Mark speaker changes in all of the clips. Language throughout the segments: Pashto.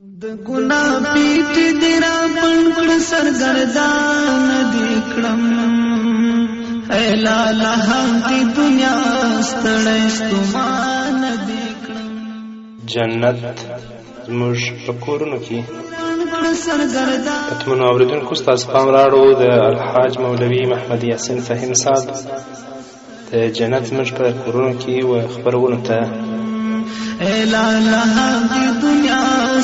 Speaker 1: د ګناه پیټ دی را پنکړ سرګردان دی کړم اے لالا دی دنیا ستړی ستومان دی کړم
Speaker 2: جنت زموږ په کورونو کې اتمنو اوریدونکو ستاسو پام راړو د الحاج مولوي محمد یاسین فهیم صاحب د جنت زموږ په کورونو کې و خبرونو ته
Speaker 1: اے لالا دی دنیا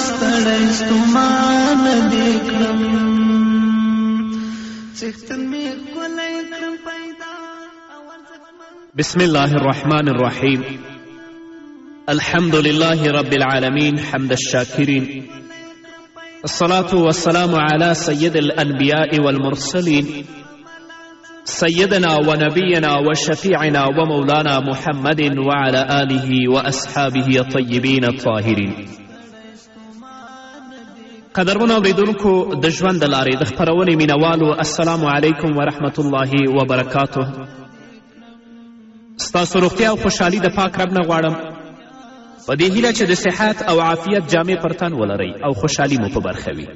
Speaker 1: ستړی ستومان دی کړم څښتن می کولای کړم پیدا
Speaker 3: بسم الله الرحمن الرحيم الحمد لله رب العالمين حمد الشاكرين الصلاة والسلام على سيد الأنبياء والمرسلين سيدنا ونبينا وشفيعنا ومولانا محمد وعلى آله وأصحابه الطيبين الطاهرين قدرمنو اوریدونکو د ژوند د لارې د خپرونې مینوالو السلام علیکم ورحمة الله وبرکاته ستاسو روغتیا او خوشحالي د پاک رب نه غواړم په دې هیله چې د صحت او عافیت جامې پر تن ولرئ او خوشحالي مو په برخه وي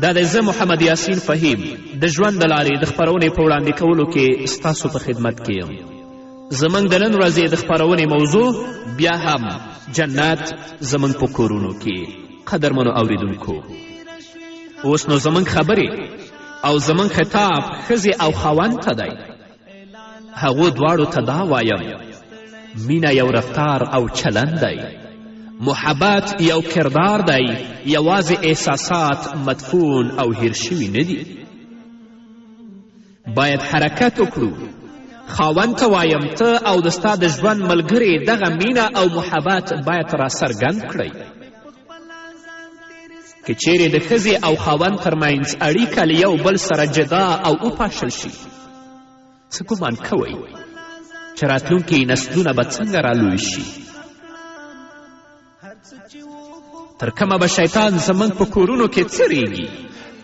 Speaker 3: دا د زه محمد یاسین فهیم د ژوند د لارې د خپرونې په وړاندې کولو کې ستاسو په خدمت کې یم زموږ د نن ورځې د خپرونې موضوع بیا هم جنت زموږ په کورونو کې قدرمنو اوریدونکو اوس نو زموږ خبرې او زموږ خطاب ښځې او خاوند ته دی هغو دواړو ته دا وایم مینه یو رفتار او چلند دی محبت یو کردار دی یوازې احساسات مدفون او هیر شوي نه دي باید حرکت وکړو خاوند ته وایم ته او د ستا د ژوند ملګرې دغه مینه او محبت باید را څرګند کړئ که چیرې د ښځې او خاوند ترمنځ اړیکه له یو بل سره جدا او وپاشل شي څه ګمان کوئ چې راتلونکي نسلونه به څنګه رالوی شي تر کومه به شیطان زموږ په کورونو کې څریږي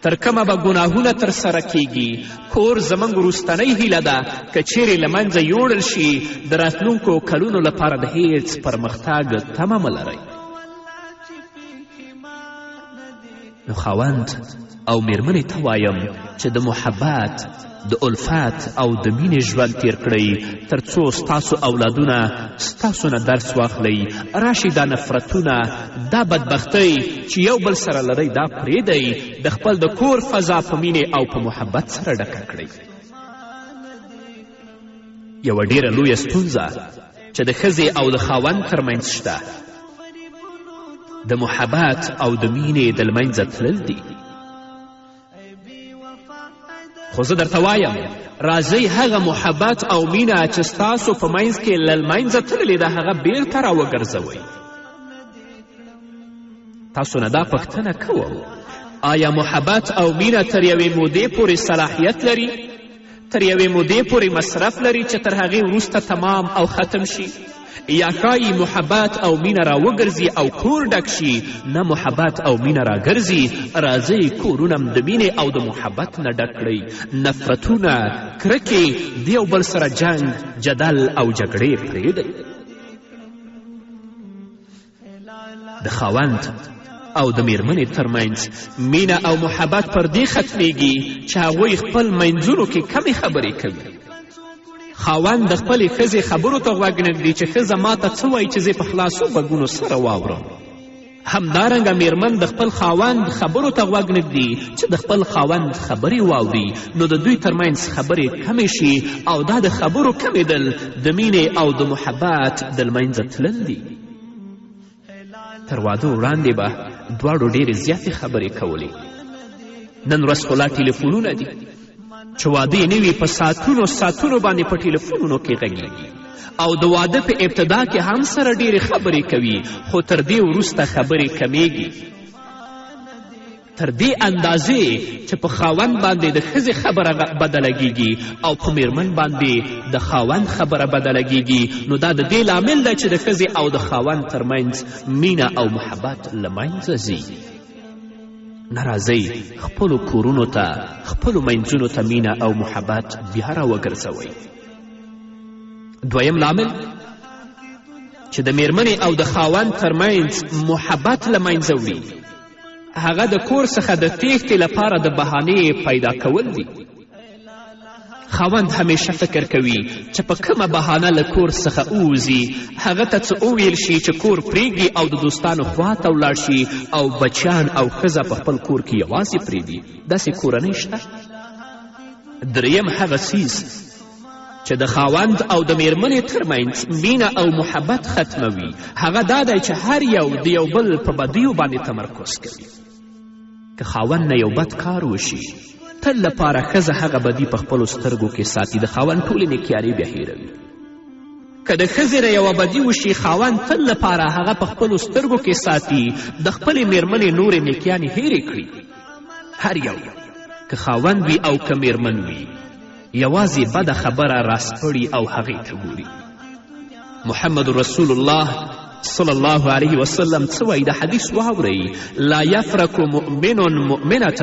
Speaker 3: تر کومه به ګناهونه ترسره کیږي کور زموږ وروستنۍ هیله ده که چیرې له منځه یوړل شي د راتلونکو کلونو لپاره د هیڅ پرمختګ تمه مه لرئ نو خاوند او میرمنې ته وایم چې د محبت د الفت او د مینې ژوند تیر کړئ تر څو ستاسو اولادونه ستاسو نه درس واخلئ راشي دا نفرتونه دا بدبختۍ چې یو بل سره لرئ دا پرېږدئ د خپل د کور فضا په مینې او په محبت سره ډکه کړئ یوه ډیره لویه ستونزه چې د ښځې او د خاوند ترمنځ شته د محبت او د مینې د لمنځه تلل دي خو زه درته وایم راځئ هغه محبت او مینه چې ستاسو په منځ کې له لمنځه تللې ده هغه بیرته راوګرځوئ تاسو نه دا پوښتنه کوم آیا محبت او مینه تر یوې مودې پورې صلاحیت لري تر یوې مودې پورې مصرف لري چې تر هغې وروسته تمام او ختم شي یا ښایي محبت او مینه راوګرځي او کور ډک شي نه محبت او مینه راګرځي راځئ کورونه د مینې او د محبت نه ډک کړئ نفرتونه کرکې د یو بل سره جنګ جدل او جګړې پرېږدئ د خاوند او د میرمنې ترمنځ مینه او محبت پر دې ختمیږي چې هغوی خپل منځونو کې کمې خبرې کوي خاوند د خپلې ښځې خبرو ته غوږ نږدي چې ښځه ما ته څه وایي چې زه په خلاصو غوږونو سره واورم همدارنګه میرمن د خپل خاوند خبرو ته غوږ نږدي چې د خپل خاوند خبرې واوري نو د دوی ترمنځ خبرې کمې شي او دا د خبرو کمېدل د مینې او د محبت د لمنځه تلل دي تر واده وړاندې به دواړو ډېرې زیاتې خبرې کولې نن ورځ خو لا ټیلیفونونه دي چې واده یې نه وي په ساعتونو ساعتونو باندې په ټیلیفونونو کې غږیږي او د واده په ابتدا کې هم سره ډېرې خبرې کوي خو تر دې وروسته خبرې کمیږي تر دې اندازې چې په خاوند باندې د ښځې خبره بدلګیږي او په میرمن باندې د خاوند خبره بدلګیږي نو دا د دې لامل ده چې د ښځې او د خاوند ترمنځ مینه او محبت له منځه ځي نه راځئ خپلو کورونو ته خپلو منځونو ته مینه او محبت بیا راوګرځوئ دویم لامل چې د میرمنې او د خاوند ترمنځ محبت له منځه وړي هغه د کور څخه د تیښتې لپاره د بهانې پیدا کول دي. خاوند همیشه فکر کوي چې په کومه بهانه له کور څخه ووځي هغه ته څه وویل شي چې کور پرېږدي او د دوستانو خوا ته ولاړ شي او بچیان او ښځه په خپل کور کې یوازې پرېږدي. داسې کورنۍ شته. دریم هغه څیز چې د خاوند او د میرمنې ترمنځ مینه او محبت ختموي هغه دا دی چې هر یو د یو بل په بدیو باندې تمرکز کوي. که خاوند نه یو بد کار وشي تل لپاره ښځه هغه بدي په خپلو سترګو کې ساتي. د خاوند ټولې نیکیارې بیا هیروي. که د ښځې نه یوه بدي وشي خاوند تل لپاره هغه په خپلو سترګو کې ساتي د خپلې میرمنې نورې نیکیانې هیرې کړي. هر یو که خاوند وي او که میرمن وي یوازې بده خبره راسپړي او هغې ته ګوري. محمد رسول الله صلی الله علیه وسلم څه وایي؟ د حدیث واورئ: لا یفرک مؤمن مؤمنة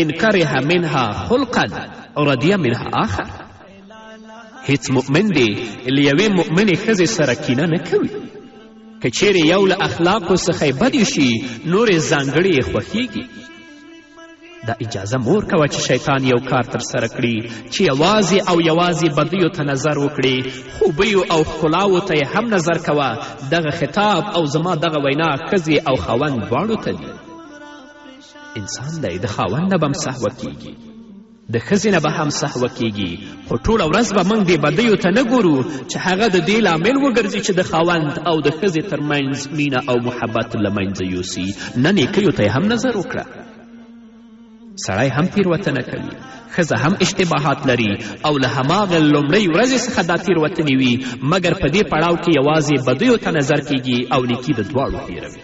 Speaker 3: ان کره منها خلقا رضی منها آخر. هیڅ مؤمن دی له یوې مؤمنې ښځې سره کینه نه کوي. که چیرې یو له اخلاقو څخه یې بدې شي نورې ځانګړې یې خوښیږي. دا اجازه مور کوه چې شیطان یو کار ترسره کړي چې یوازې او یوازې بدیو ته نظر وکړي، خوبیو او ښکلاوو ته یې هم نظر کوه. دغه خطاب او زما دغه وینا ښځې او خاوند دواړو ته دي. انسان دی، د خاوند نه به هم سهوه کیږي، د ښځې نه به هم سهوه کیږي، خو ټوله ورځ به موږ دې بدیو ته نه ګورو چې هغه د دې لامل وګرځي چې د خاوند او د ښځې ترمنځ مینه او محبت له منځه یوسي. نه نیکیو ته یې هم نظر وکړه. سړی هم تیروتنه کوي، ښځه هم اشتباهات لري او له هماغه لومړۍ ورځې څخه دا تیروتنې وي، مګر په دې پړاو کې یوازې بدیو ته نظر کیږي او نیکي د دواړو هیروي.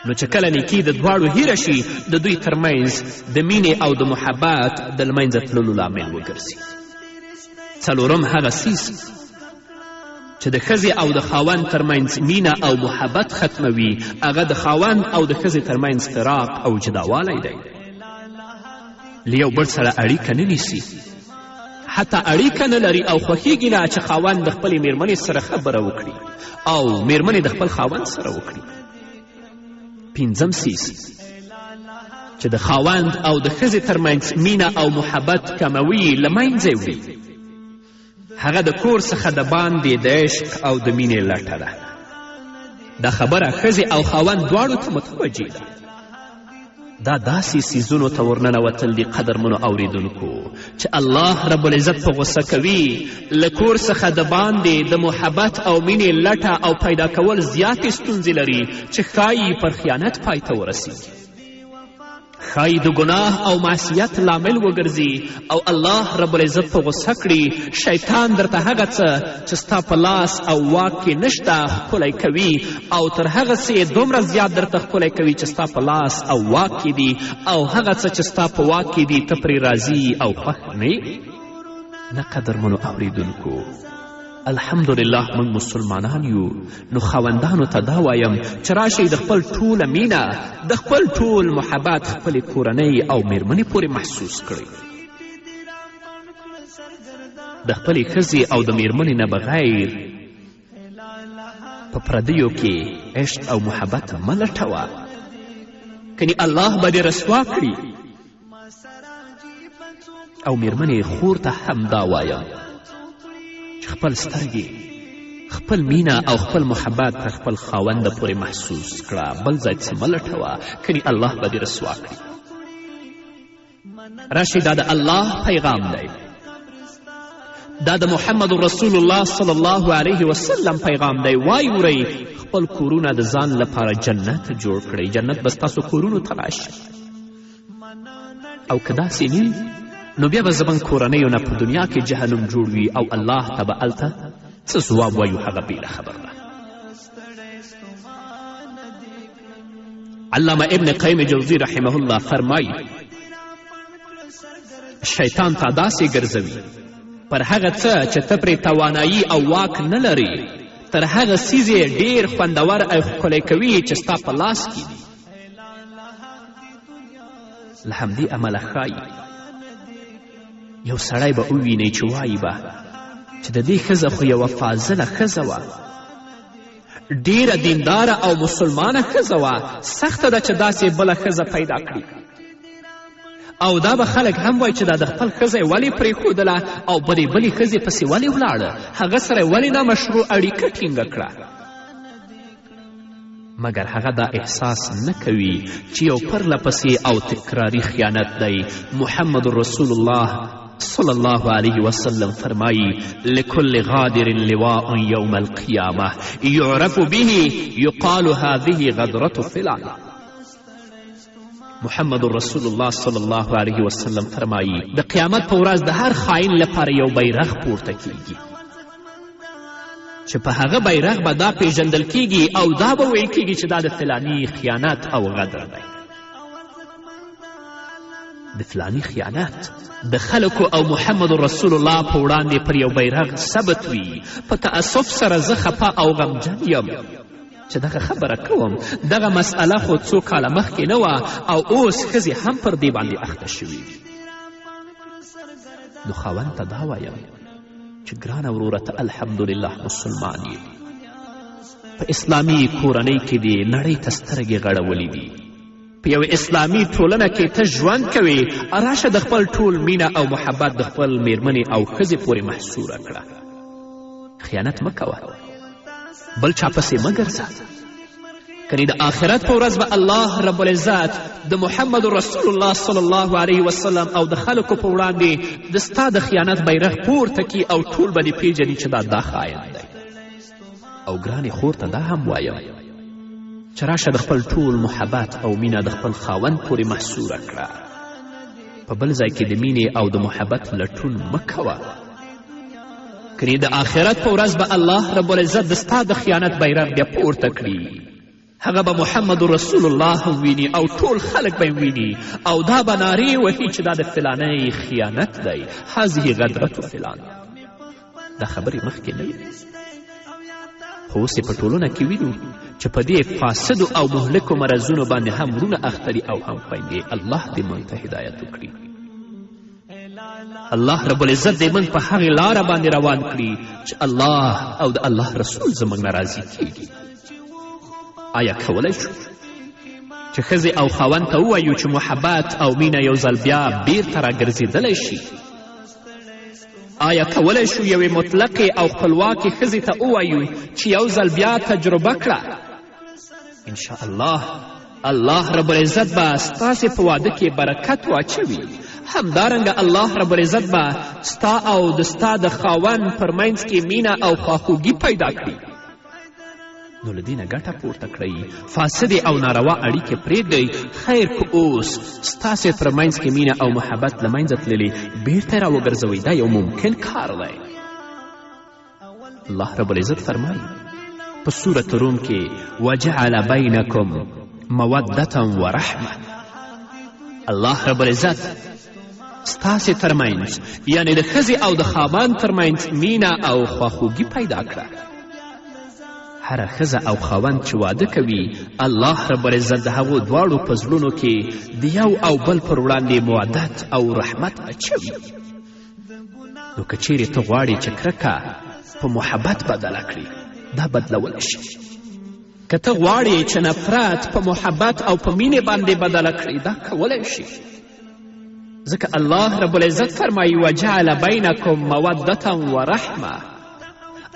Speaker 3: نو چې کله نیکي د دواړو هیره شي د دوی ترمنځ د مینې او د محبت د له منځه تللو لامل وګرځي. څلورم هغه څیز چې د ښځې او د خاوند ترمنځ مینه او محبت ختموي هغه د خاوند او د ښځې ترمنځ فراق او جداوالی دی. له یو بل سره اړیکه نه نیسي، حتی اړیکه نه لري او خوښیږي نه چې خاوند د خپلې میرمنې سره خبره وکړي او میرمنې د خپل خاوند سره وکړي. پنځم څیز چې د خاوند او د ښځې ترمنځ مینه او محبت کموي له منځه وړي هغه د کور څخه د باندې د عشق او د مینې لټه ده. دا خبره ښځې او خاوند دواړو ته متوجه ده. دا داسې څیزونو ته ورننوتل دي قدرمنو اوریدونکو چې الله رب العزت په غصه کوي. له کور څخه د باندې د محبت او مینې لټه او پیدا کول زیاتې ستونزې لري چې ښایي پر خیانت پای ته ورسیږي، ښایي د ګناه او معصیت لامل وګرځي او الله رب العزت په غصه کړي. شیطان درته هغه څه چې ستا په لاس او واک کې نشته ښکلی کوي او تر هغه څه یې دومره زیات درته ښکلی کوي چې ستا په لاس او واک کې دي او هغه څه چې ستا په واک کې دي ته پرې راضي او خوښ نه. نه قدرمنو اوریدونکو، الحمدلله موږ مسلمانان یو، نو خاوندانو ته دا وایم چې راشئ د خپل ټوله مینه د خپل ټول محبت خپلې کورنۍ او میرمنې پورې محسوس کړئ. د خپلې ښځې او د میرمنې نه بغیر په پردیو کې عشق او محبت مه لټوه، کنی الله به دې رسوا کړي. او میرمنې خور ته هم دا وایم خپل سترګې، خپل مینه او خپل محبت تر خپل خاوند پورې محسوس کړه، بل ځای څه مه لټوه، کنی الله به دې رسوا کړي. راشئ، دا د الله پیغام دی، دا د محمد رسول الله صلی الله علیه وسلم پیغام دی. وای ورئ خپل کورونه د ځان لپاره جنت جوړ کړئ، جنت به ستاسو کورونو ته راشي. او که داسې نه نو بیا به زموږ کورنیو نه په دنیا کې جهنم جوړ وي او الله ته به هلته څه ځواب وایو هغه بېله خبر ده. علامه ابن قیم جوزی رحمه الله فرمایي شیطان تا داسې ګرځوي پر هغه څه چې ته پرې توانایي او واک نه لري، تر هغه څیز یې ډېر خوندور او ښکلی کوي چې ستا په لاس کې دي. له همدې امله ښایي یو سړی به ووینئ چې وایي به چې د دې ښځه خو یوه فاضله ښځه وه، ډیره دینداره او مسلمانه ښځه وه، سخته ده چې داسې بله ښځه پیدا کړي. او دا به خلک هم وایي چې دا د خپل ښځه یې ولې پرېښودله او په دې بلې ښځې پسې ولې ولاړه، هغه سره یې ولې نامشروع اړیکه ټینګه کړه. مګر هغه دا احساس نه کوي چې یو پرله پسې او تکراري خیانت دی. محمد رسول الله صلی الله علیه وسلم فرمایی لکل غادر لواء یوم القیامه یعرف به یقال هذه غدرة فلان. محمد رسول الله صلی الله علیه وسلم فرمایی د قیامت په ورځ د هر خاین لپاره یو بیرغ پورته کیږي چې په هغه بیرغ به دا پیژندل کیږي او دا به ویل کیږي چې دا د فلانی خیانت او غدر دی. د فلانی خیانت د خلکو او محمد رسول الله په وړاندې پر یو بیرغ ثبت وي. په تأسف سره زه خفه او غمجن یم چې دغه خبره کوم. دغه مسئله خو څو کاله مخکې نه وه او اوس ښځې هم پر دې باندې اخته شوي. نو خاوند ته دا وایم چې ګرانه وروره ته الحمدلله مسلمان یې، په اسلامي کورنۍ کې دې نړۍ ته سترګې غړولې دي، په یو اسلامي ټولنه کې ته ژوند کوې، راشه د خپل ټول مینه او محبت د خپل میرمنې او ښځې پورې محصوره کړه. خیانت مه کوه، بل چا پسې مه ګرځه. کنې د آخرت په ورځ به الله رب العزت د محمد رسول الله صلی الله علیه وسلم او د خلکو په وړاندې د ستا د خیانت بیرغ پورته کي او ټول به دې پیژني چې دا خاین دی. او ګرانې خور ته دا هم وایم چې راشه د خپل ټول محبت او مینه د خپل خاوند پورې محصوره کړه. په بل ځای کې د مینې او د محبت لټون مه کوه. کنې د آخرت په ورځ به الله رب العزت د ستا د خیانت بیرغ بیا پورته کړي. هغه به محمد رسول الله ویني او ټول خلک به ویني او دا به نارې وهي چې دا د فلانۍ خیانت دی، هذه غدرة فلان. دا خبرې مخکې نه وي، خو اوس په ټولنه کې وینو چې په دې فاسدو او مهلکو مرضونو باندې هم وروڼه اختري او هم خویندې. الله دې موږ ته هدایت وکړي. الله رب العزت دې موږ په هغې لاره باندې روان کړي چې الله او د الله رسول زموږ نه راضي کیږي. آیا کولی شو چې ښځې او خاوند ته ووایو چې محبت او مینه یو ځل بیا بیرته راګرځېدلی شي؟ آیا کولی شو یوې مطلقې او خپلواکې ښځې ته ووایو چې یو ځل بیا تجربه کړه؟ انشاءالله الله رب العزت به ستاسې په واده کې برکت واچوي. همدارنګه الله رب العزت به ستا او د ستا د خاوند پر منځ کې مینه او خواخوږي پیدا کړي. نو له دې نه ګټه پورته کړئ، فاسدې او ناروا اړیکې پرېږدئ. خیر که اوس ستاسې پر منځ کې مینه او محبت له منځه تللې، بیرته یې راوګرځوئ. دا یو ممکن کار دی. الله رب العزت فرمایي په سورة روم کې وجعل بینکم مودة ورحمه. الله رب العزت ستاسې ترمنځ یعنې د ښځې او د خاوند ترمنځ مینه او خواخوږي پیدا کړه. هره ښځه او خاوند چې واده کوي، الله رب العزت د هغو دواړو په زړونو کې د یو او بل پر وړاندې مودت او رحمت اچوي. نو که چیرې ته غواړې چې کرکه په محبت بدله کړي، دا بدلولی شي. که ته غواړې چې نفرت په محبت او په مینې باندې بدله کړي، دا کولی شي. ځکه الله رب العزت فرمایي وجعل بینکم مودة ورحمه.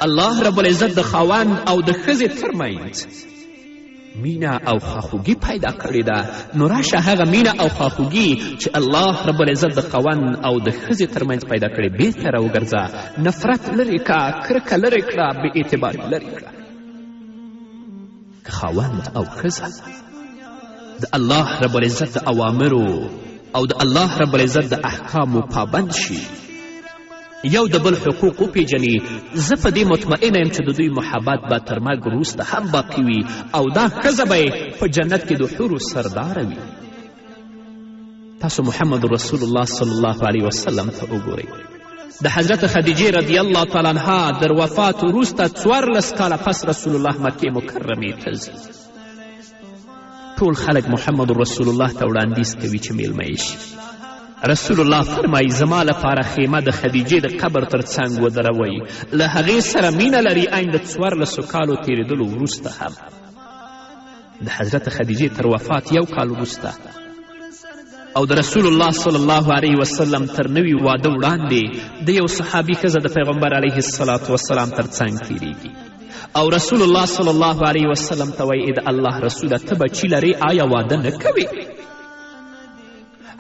Speaker 3: الله رب العزت د خاوند او د ښځې ترمنځ مینه او خواخوږي پیدا کړې ده. نو راشه هغه مینه او خواخوږي چې الله رب العزت د خاوند او د ښځې ترمنځ پیدا کړې بیرته راوګرځه. نفرت لرې کړه، کرکه لرې کړه، بې اعتباري لرې کړه. که خاوند او ښځه د الله رب العزت د اوامرو او د الله رب العزت د احکامو پابند شي، یو د بل حقوق وپیژني، زه په دې مطمئنه یم چې د دوی محبت به تر مرګ وروسته هم باقي وي او دا ښځه به په جنت کې د حورو سرداره وي. تاسو محمد رسول الله صلی الله علیه وسلم ته وګورئ. د حضرت خدیجې رضی الله تعالی عنها در وفات وروسته 14 کاله پس رسول الله مکې مکرمې ته ځي. ټول خلک محمد رسول الله ته وړاندیز کوي چې میلمه یې شي. رسول الله فرمایي زما لپاره خیمه د خدیجې د قبر تر څنګ ودروئ، له هغې سره مینه لري عین د 14 کالو تېرېدلو وروسته هم. د حضرت خدیجې تر وفات 1 کال وروسته او د رسول الله صلی الله علیه وسلم تر نوي واده وړاندې د یو صحابي ښځه د پیغمبر علیه الصلاة وسلام تر څنګ تېرېږي او رسول الله صلی الله علیه وسلم ته وایي د الله رسوله ته بچي لرې، آیا واده نه کوې؟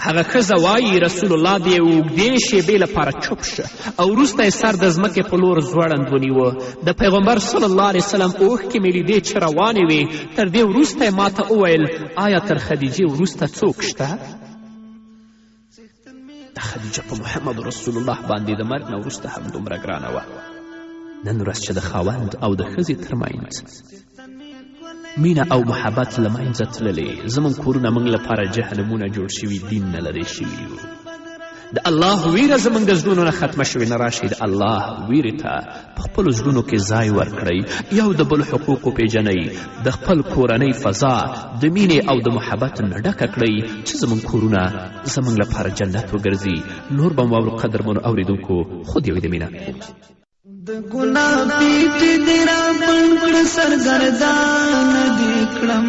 Speaker 3: هغه ښځه وایي رسول الله د یو اوږدې شېبې لپاره چوپ شه او وروسته یې سر د ځمکې په لور ځوړند ونیوه. د پیغمبر صلی الله علیه وسلم اوښکې مې لیدې چې روانې وې. تر دې وروسته یې ماته وویل آیا تر خدیجې وروسته څوک شته؟ د خدیجه په محمد رسول الله باندې د مرګ نه وروسته هم دومره ګرانه وه. نن ورځ چې د خاوند او د ښځې ترمنځ مینه او محبت له منځه تللې، زموږ کورونه موږ لپاره جهنمونه جوړ شوي، دین نه لرې شوي یو. د الله ویره زموږ د زړونو نه ختمه شوې نه راشئ د الله ویرې ته په خپلو زړونو کې ځای ورکړئ، یو د بل حقوق وپېژنئ، د خپل کورنۍ فضا د مینې او د محبت نه ډکه کړئ چې زموږ کورونه زموږ لپاره جنت وګرځي. نور به مو واورو قدرمنو اورېدونکو، خود یو د مینه
Speaker 1: د ګناه پیټ دې را بند کړه سرګردان دې کړم،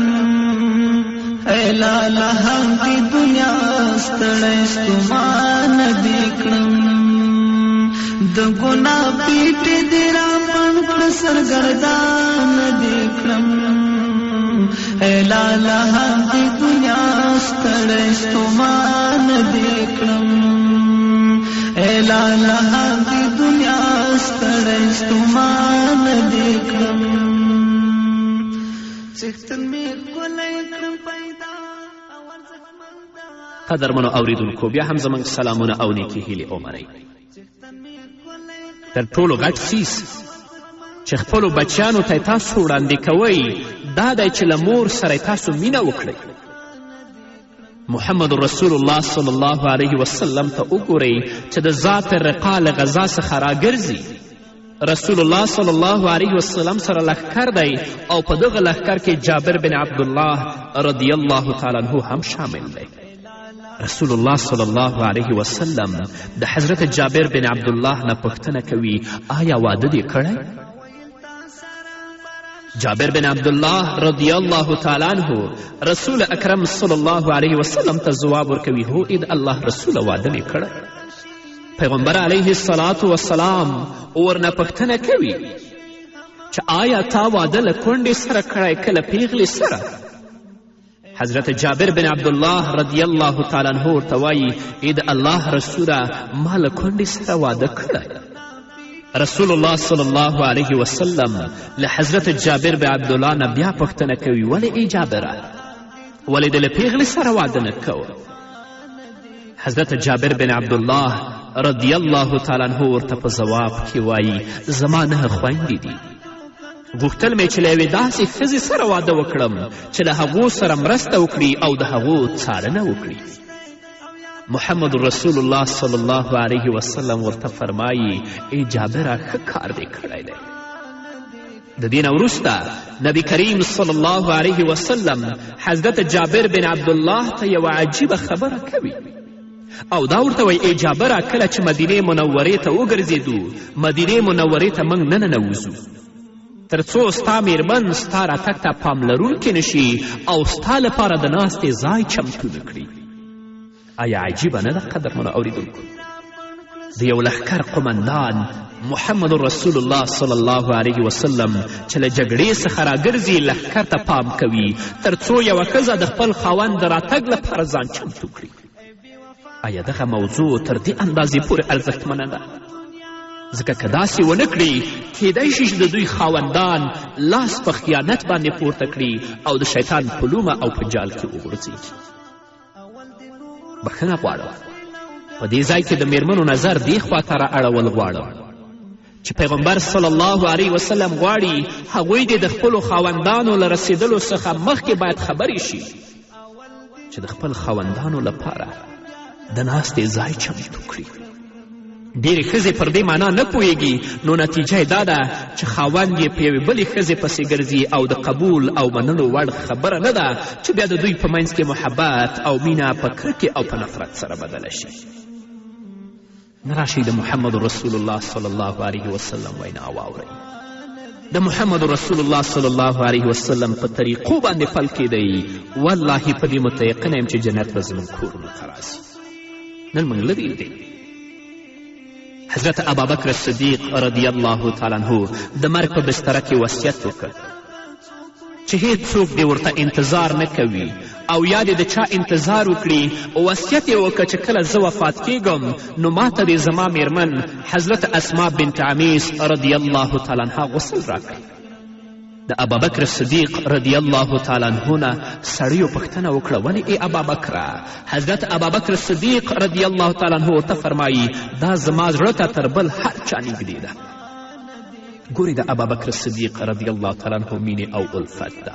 Speaker 1: ای لالا هغې دنیا ستړی ستومان دې کړم. د ګناه پیټ دې را بند کړه سرګردان دې کړم، ای لالا هغې دنیا ستړی ستومان دې کړم، ای لالا هغې دنیا ستړی ستومان دې کړم. څښتن مې ښکلی کړم پیدا او ارزښتمنده.
Speaker 3: قدرمنو اوریدونکو، بیا هم زموږ سلامونه او نیکې هیلې ومنئ. تر ټولو غټ څیز چې خپلو بچیانو ته تاسو وړاندې کوئ دا دی چې له مور سره تاسو مینه وکړئ. محمد رسول الله صلی الله علیه وسلم ته وګورئ چې د ذات رقا له غذا څخه راګرځي. رسول الله صلی الله علیه وسلم سره لښکر دی او په دغه لښکر کې جابر بن عبدالله رضی الله تعالی عنه هم شامل دی. رسول الله صلی الله علیه وسلم د حضرت جابر بن عبدالله نه پوښتنه کوي آیا واده دې کړی؟ جابر بن عبدالله رضی الله تعالی عنه رسول اکرم صلی الله علیه وسلم ته ځواب ورکوي هو د الله رسوله واده مې کړی. پیغمبر علیه الصلاة وسلام ورنه پوښتنه کوي چې آیا تا واده له کونډې سره کړی که له پیغلې سره؟ حضرت جابر بن عبدالله رضی الله تعالی عنه ورته وایي ای د الله رسوله ما له کونډې سره واده کړی. رسول الله صلی الله علیه وسلم له حضرت جابر بن عبدالله نه بیا پوښتنه کوي ولې ای جابره ولې د له پیغلې سره واده نه کوه؟ حضرت جابر بن عبدالله رضی الله تعالی عنه ورته په ځواب کې وایي زما 9 خویندې دي، غوښتل مې چې له یوې داسې ښځې سره واده وکړم چې له هغو سره مرسته وکړي او د هغو څارنه وکړي. محمد رسول الله صلی الله علیه وسلم ورته فرمایي ای جابره ښه کار دې کړی دی. د دې نه وروسته نبی کریم صلی الله علیه وسلم حضرت جابر بن عبدالله ته یوه عجیبه خبره کوي او دا ورته وایي ای جابره کله چې مدینې منورې ته وګرځېدو مدینې منورې ته موږ نه ننوځو تر څو ستا میرمن ستا راتګ ته پاملرونکې نشي او ستا لپاره د ناستې ځای چمتو نه کړي. آیا عجیبه نه ده قدرمنو اوریدونکو؟ د یو لښکر قمندان محمد رسول الله صلی الله علیه وسلم چې له جګړې څخه راګرځي لښکر ته پام کوي تر څو یوه ښځه د خپل خاوند د راتګ لپاره ځان چمتو کړي. آیا دغه موضوع تر دې اندازې پورې ارزښتمنه ده؟ ځکه که داسې ونه کړي کیدای شي چې د دوی خاوندان لاس په خیانت باندې پورته کړي او د شیطان په لومه او په جال کې وغورځېږي. بخښنه غواړم په دې ځای کې د میرمنو نظر دې خواته را اړول غواړم چې پیغمبر صلی الله علیه وسلم غواړي هغوی دې د خپلو خاوندانو له رسېدلو څخه مخکې باید خبرې شي چې د خپل خاوندانو لپاره د ناستې ځای چمتو کړي. ډېرې ښځې پر دې معنا نه پوهیږي، نو نتیجه یې دا ده چې خاوند یې په یوې بلې ښځې پسې ګرځي او د قبول او منلو وړ خبره نه ده چې بیا د دوی په منځ کې محبت او مینه په کرکې او په نفرت سره بدله شي. نه راشئ د محمد رسول الله صلی الله علیه وسلم وینا واورئ. د محمد رسول الله صلی الله علیه وسلم په طریقو باندې پل کیدی، والله په دې متیقنه یم چې جنت به زموږ کورونو ته راسي. نن موږ لرې دی حضرت ابابکر صدیق رضی الله تعالی عنه د مرګ په بستره کې وصیت وکړ چې هیڅوک دې ورته انتظار نه کوي او یا دې د چا انتظار وکړي. وصیت یې وکړه چې کله زه وفات کیږم نو ماته دې زما میرمن حضرت اسما بنت عمیس رضی الله تعالی عنها غسل راکړي. د ابابکر صدیق رضی الله تعالی عنه نه سړیو پوښتنه وکړه ولې ای ابابکره؟ حضرت ابابکر صدیق رضی الله تعالی عنه ورته فرمایي دا زما زړه ته تر بل هر چا نږدې ده. ګورې د ابابکر صدیق رضی الله تعالی عنه مینې او الفت ده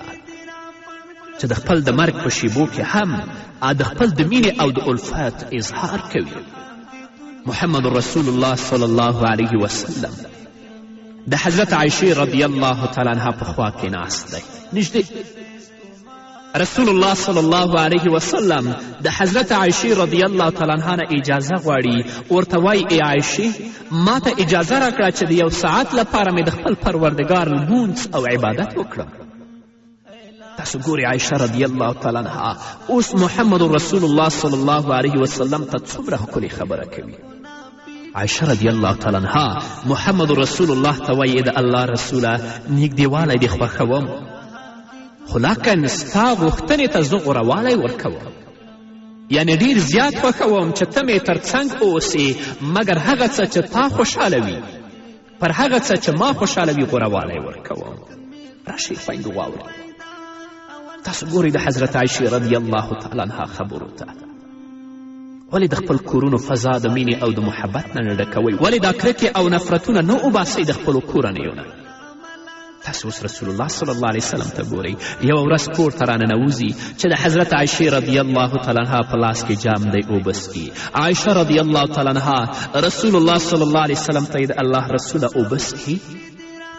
Speaker 3: چې د خپل د مرګ په شیبو کې هم د خپل د مینې او د الفت اظهار کوي. محمد رسول الله صلی الله علیه وسلم د حضرت عایشې رضی الله تعالی عنها په خوا کې ناست دی نږدې. رسول الله صلی الله علیه وسلم د حضرت عایشې رضی الله تعالی عنها نه اجازه غواړي، ورته وایي ای عایشې ما ته اجازه راکړه چې د یو ساعت لپاره مې د خپل پروردګار لمونځ او عبادت وکړم. تاسو ګورئ عایشه رضی الله تعالی عنها اوس محمد رسول الله صلی الله علیه وسلم ته څومره ښکلې خبره کوي. عایشه رضی الله تعالی عنها محمد رسول الله ته وایي د الله رسوله نږدېوالی دې خوښوم، خو لکن ستا غوښتنې ته زه غوروالی ورکوم، یعنې ډېر زیات خوښوم چې ته مې تر څنګ اوسې مګر هغه څه چې تا خوشحاله وي پر هغه څه چې ما خوشحاله وي غوروالی ورکوم. راشئ خویندو واورئ. تاسو ګورئ د حضرت عایشې رضی الله تعالی عنها خبرو ته ولې د خپل کورونو فضا د مینې او د محبت نه نه ډکوئ؟ ولې دا کرکې او نفرتونه نه وباسئ د خپلو کورنیو نه؟ تاسو اوس رسول الله صلی الله علیه وسلم ته ګورئ، یوه ورځ کور ته راننوځي چې د حضرت عایشې رضی الله تعالی عنها په لاس کې جام دی اوبه څښي. عایشه رضی الله تعالی عنها رسول الله صلی الله علیه وسلم ته یې د الله رسوله اوبه څښي.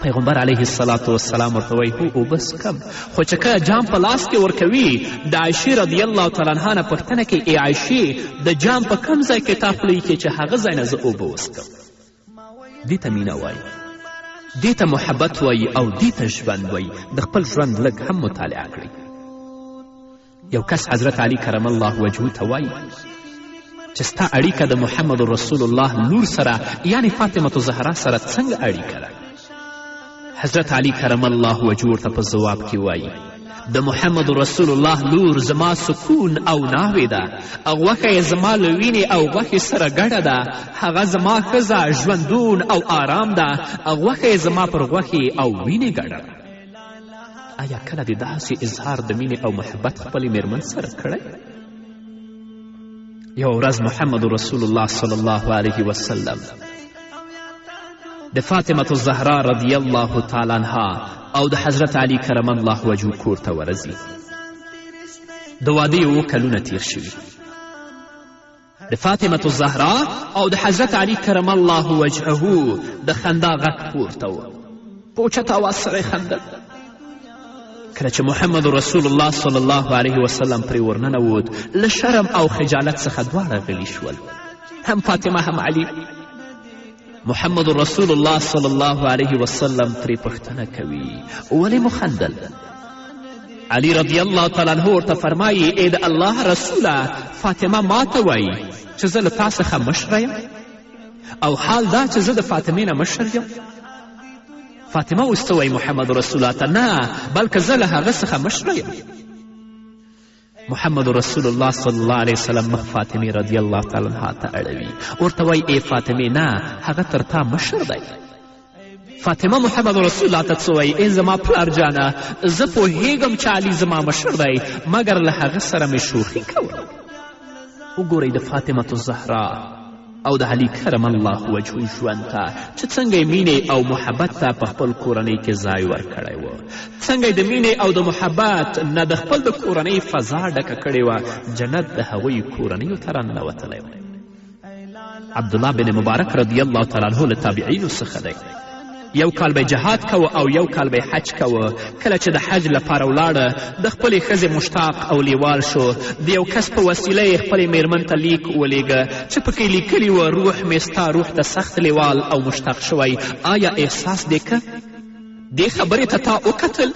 Speaker 3: پیغمبر علیه الصلاة والسلام ورته وایي هو اوبه څښم، خو چې کله جام په لاس کې ورکوي د عایشې رضی الله تعالی عنها نه پوښتنه کوي ای عایشې د جام په کوم ځای کې تا خوله ایښې چې هغه ځای نه زه اوبه وڅښم. دې ته مینه وایي، دې ته محبت وایي او دې ته ژوند وایي. د خپل ژوند لږ هم مطالعه کړئ. یو کس حضرت علی کرم الله وجهه ته وایي چې ستا اړیکه د محمد رسول الله لور سره یعنې فاطمة الزهرا سره څنګه اړیکه ده؟ حضرت علی کرم الله وجهه ورته په ځواب کې وایي د محمد رسول الله لور زما سکون او ناوې ده، غوښه یې زما له وینې او غوښې سره ګډه ده، هغه زما ښځه ژوندون او آرام ده، غوښه یې زما پر غوښې او وینې ګډه ده. آیا کله دې داسې اظهار د مینې او محبت خپلې میرمن سره کړی؟ یوه ورځ محمد رسول الله صلی الله علیه وسلم د فاطمة الزهرا رضی الله تعالی عنها او د حضرت علی کرم الله وجهه کور ته ورځي. د واده 7 کلونه تیر شوي. د فاطمة الزهرا او د حضرت علی کرم الله وجهه د خندا غږ پورته و، په اوچت اواز سره یې خندل. کله چې محمد رسول الله صلی الله علیه وسلم پرې ورننوت له شرم او خجالت څخه دواړه غلي شول، هم فاطمه هم علی. محمد رسول الله صلی الله علیه وسلم ترې پوښتنه کوي ولې مو خندل؟ علی رضی الله تعالی عنه ورته فرمایي ای د الله رسوله فاطمه ما ته وایي چې زه له تا څخه مشره یم او حال دا چې زه د فاطمې نه مشر یم. فاطمه اوس څه وایي محمد رسول الله ته؟ نه بلکې زه له هغه څخه مشره یم. محمد رسول الله صلی الله علیه وسلم مخ فاطمې رضی الله تعالی عنها ته اړوي، ورته وایي ای فاطمې نه هغه تر تا مشر دی. فاطمه محمد رسول الله ته څه وایي؟ ای زما پلار جانه زه پوهیږم چې علي زما مشر دی مګر له هغه سره مې شوخي کوله. وګورئ د فاطمة الزهرا او د علي کرم الله وجهه ژوند ته چې څنګه یې مینې او محبت ته په خپل کورنۍ کې ځای ورکړی و، څنګه یې د مینې او د محبت نه د خپل د کورنۍ فضا ډکه کړې وه، جنت د هغوی کورنیو ته راننوتلی و. عبدالله بن مبارک رضی الله تعالی عنه له تابعینو څخه دی. یو کال به جهاد کوه او یو کال به حج کوه. کله چې د حج لپاره ولاړه د خپلې ښځې مشتاق او لیوال شو. د یو کس په وسیله یې خپلې میرمن ته لیک ولیږه چې پکې لیکلي وه روح مې ستا روح ته سخت لیوال او مشتاق شوی. آیا احساس دې که؟ دې خبرې ته تا وکتل؟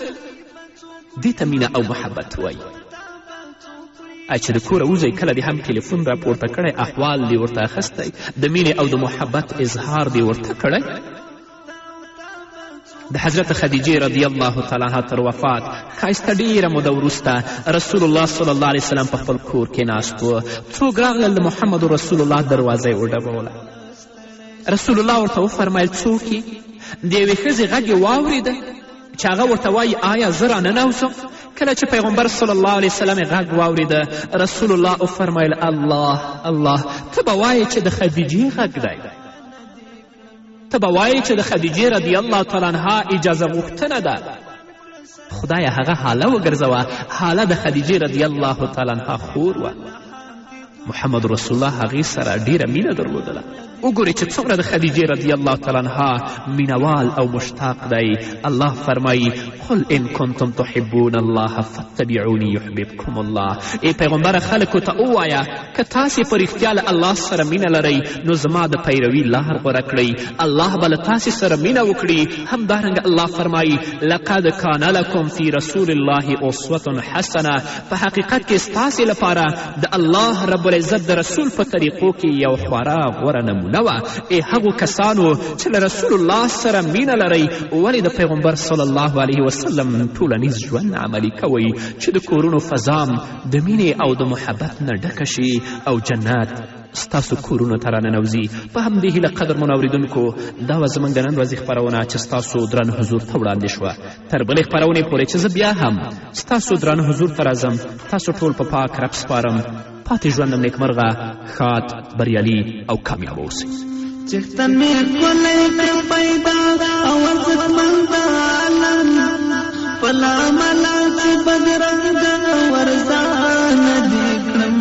Speaker 3: دې ته مینه او محبت وایي. چې د کوره وځئ کله دې هم ټلیفون راپورته کړی، احوال دې ورته اخیستی، د مینې او د محبت اظهار دې ورته کړی. د حضرت خدیجې رضی الله تعالی عنها تر وفات ښایسته ډیره موده وروسته رسول الله صلی الله علیه وسلم په خپل کور کې ناست و. څوک راغلل؟ د محمد رسول الله دروازه یې وډبوله. رسول الله ورته وفرمیل څوک یې؟ د یوې ښځې غږ یې واورېده چې هغه ورته وایي آیا زه راننوځم؟ کله چې پیغمبر صلی الله علیه وسلم یې غږ واورېده رسول الله وفرمیل الله الله، ته به وایې چې د خدیجې غږ دی، ته به وایې چې د خدیجې رضی الله تعالی عنها اجازه غوښتنه ده. خدایه هغه حاله وګرځوه، حاله د خدیجې رضی الله تعالی عنها خور وه. محمد رسول الله هغې سره ډیره مینه درلودله. وګورئ چې څومره د خدیجې رضی الله تعالی عنها مینوال او مشتاق دی. الله فرمایي قل ان کنتم تحبون الله فاتبعوني یحببکم الله. ای پیغمبره خلکو ته ووایه که تاسې په رښتیا له الله سره مینه لرئ نو زما د پیروي لار غوره کړئ، الله به له تاسې سره مینه وکړي. همدارنګه الله فرمایي لقد کان لکم فی رسول الله اسوة حسنه. په حقیقت کې ستاسې لپاره د الله رب العزت د رسول په طریقو کې یو خورا غوره نمونه وه. ای هغو کسانو چې له رسول الله سره مینه لرئ ولې د پیغمبر صلی الله علیه وسلم ټولنیز ژوند عملي کوئ چې د کورونو فضام د مینې او د محبت نه ډکه شي او جنت ستاسو کورونو ته راننوځي. په همدې هیله قدرمنو اورېدونکو دا وه زموږ د نن ورځې خپرونه چې ستاسو درن حضور ته وړاندې شوه. تر بلې خپرونې پورې چې زه بیا هم ستاسو درن حضور ته راځم تاسو ټول په پاک رب سپارم. پاتې ژوندم نیکمرغه، ښاد، بریالي او کامیاب اوسئ.
Speaker 1: چښتن مې ښکلی کړ پیدا او ارزښتمند عالم پلا ملا چې بدرنګه ورځانه دې کړم.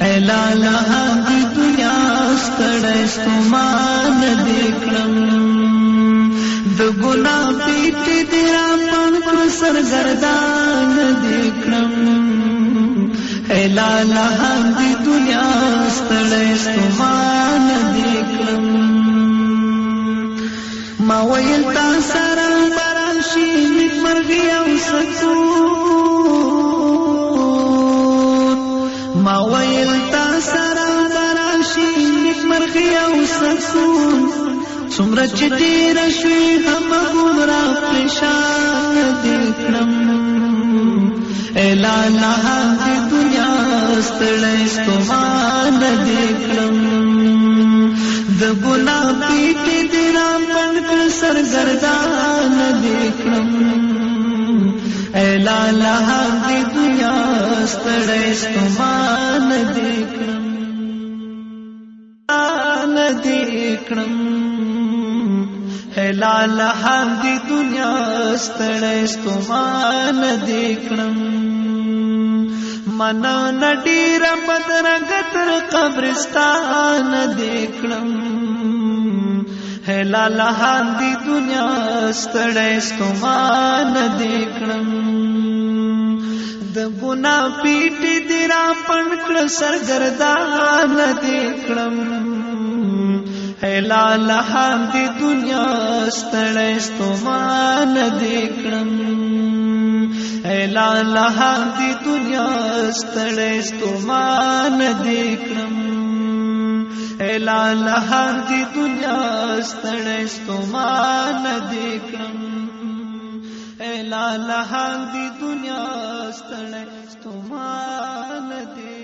Speaker 1: ای لالا د دنیا ستړی ستومانه دې کړم. د ګناه پیټې دې راپڼ کړ سرګردانه دې کړم. ای لالا د دنیا ستړی ستومانه دې کړم. ما ویل تا سره به راشي نیکمرغي او سکون، ما ویل تا سره به راشي نیکمرغي او سکون. څومره چې ډېره شوې همهمره پریشانه دې کړم. ای لالا د دنیا ستړی ستومانه دې کړم. د ګناه پیټې دې راپڼ کړ سرګردانه دې کړم. ای لالا د دنیا ستړی ستومانه دې کړم. ای لالا د دنیا ستړی ستومانه دې کړم. منا نډیره بدرنګه تر قبرستانه دې کړم. ای لالا د دنیا ستړی ستومانه دې کړم. د ګناه پیټې دې راپڼ کړ سرګردانه دې کړم. ای لالا د دنیا ستړی ستومانه دې کړم. ای لالا د دنیا ستړی ستومانه دې کړم. ای لالا د دنیا ستړی ستومانه دې کړم. ای لالا د دنیا ستړی ستومانه دې